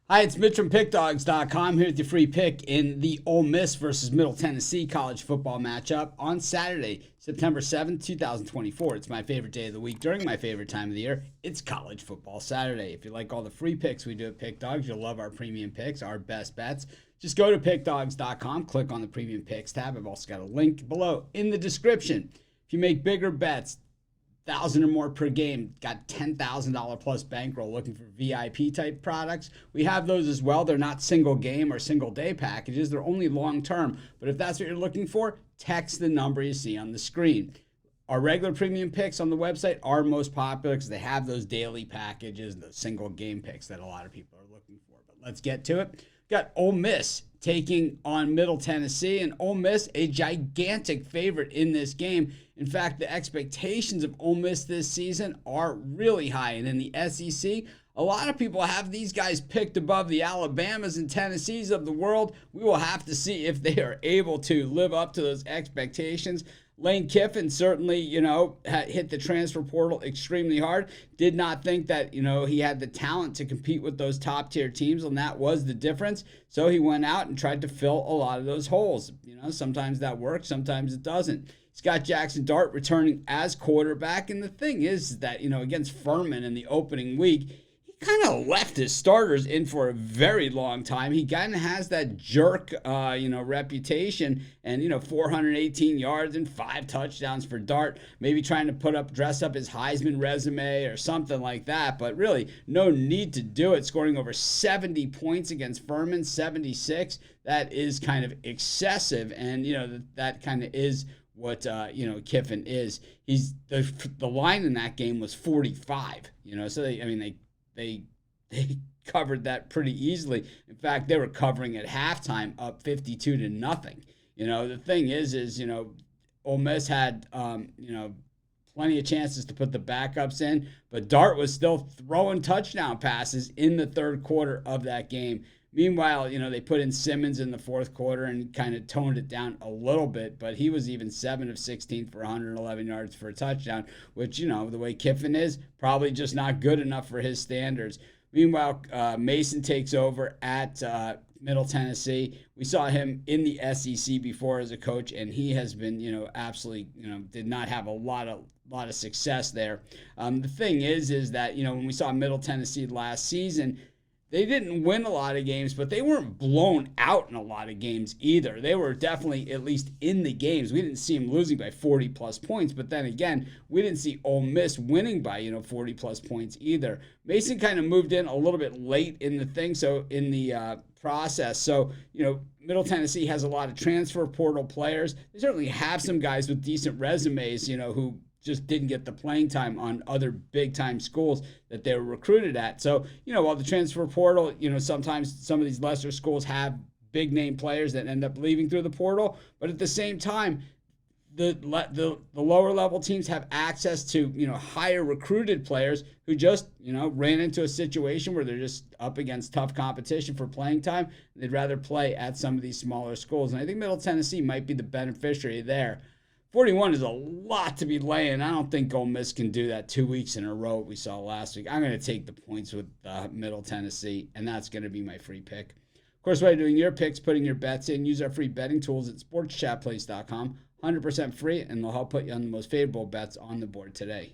Hi, it's Mitch from Pickdawgz.com here with your free pick in the Ole Miss versus Middle Tennessee college football matchup on Saturday, September 7th, 2024. It's my favorite day of the week during my favorite time of the year. It's College Football Saturday. If you like all the free picks we do at Pickdawgz, you'll love our premium picks, our best bets. Just go to Pickdawgz.com, click on the premium picks tab. I've also got a link below in the description. If you make bigger bets, 1,000 or more per game, got $10,000 plus bankroll looking for VIP type products. We have those as well. They're not single game or single day packages. They're only long term. But if that's what you're looking for, text the number you see on the screen. Our regular premium picks on the website are most popular because they have those daily packages, those single game picks that a lot of people are looking for. But let's get to it. Got Ole Miss taking on Middle Tennessee, and Ole Miss a gigantic favorite in this game. In fact, the expectations of Ole Miss this season are really high. And in the SEC, a lot of people have these guys picked above the Alabamas and Tennessees of the world. We will have to see if they are able to live up to those expectations. Lane Kiffin certainly, hit the transfer portal extremely hard. Did not think that, he had the talent to compete with those top-tier teams, and that was the difference. So he went out and tried to fill a lot of those holes. Sometimes that works, sometimes it doesn't. Scott Jackson Dart returning as quarterback, and the thing is that, against Furman in the opening week, kind of left his starters in for a very long time. He kind of has that jerk, reputation, and 418 yards and 5 touchdowns for Dart. Maybe trying to dress up his Heisman resume or something like that, but really no need to do it. Scoring over 70 points against Furman, 76. That is kind of excessive, and that kind of is what Kiffin is. He's the line in that game was 45. So they covered that pretty easily. In fact, they were covering at halftime up 52-0. The thing is Ole Miss had plenty of chances to put the backups in, but Dart was still throwing touchdown passes in the third quarter of that game. Meanwhile, they put in Simmons in the fourth quarter and kind of toned it down a little bit, but he was even 7 of 16 for 111 yards for a touchdown, which, the way Kiffin is, probably just not good enough for his standards. Meanwhile, Mason takes over at Middle Tennessee. We saw him in the SEC before as a coach, and he has been, absolutely, did not have a lot of success there. The thing is that, when we saw Middle Tennessee last season, they didn't win a lot of games, but they weren't blown out in a lot of games either. They were definitely at least in the games. We didn't see them losing by 40-plus points, but then again, we didn't see Ole Miss winning by, 40-plus points either. Mason kind of moved in a little bit late in the thing, so in the process. So, Middle Tennessee has a lot of transfer portal players. They certainly have some guys with decent resumes, who just didn't get the playing time on other big-time schools that they were recruited at. So, while the transfer portal, sometimes some of these lesser schools have big-name players that end up leaving through the portal, but at the same time, the lower-level teams have access to, higher recruited players who just, ran into a situation where they're just up against tough competition for playing time. They'd rather play at some of these smaller schools, and I think Middle Tennessee might be the beneficiary there. 41 is a lot to be laying. I don't think Ole Miss can do that 2 weeks in a row we saw last week. I'm going to take the points with Middle Tennessee, and that's going to be my free pick. Of course, while you're doing your picks, putting your bets in, use our free betting tools at sportschatplace.com. 100% free, and they'll help put you on the most favorable bets on the board today.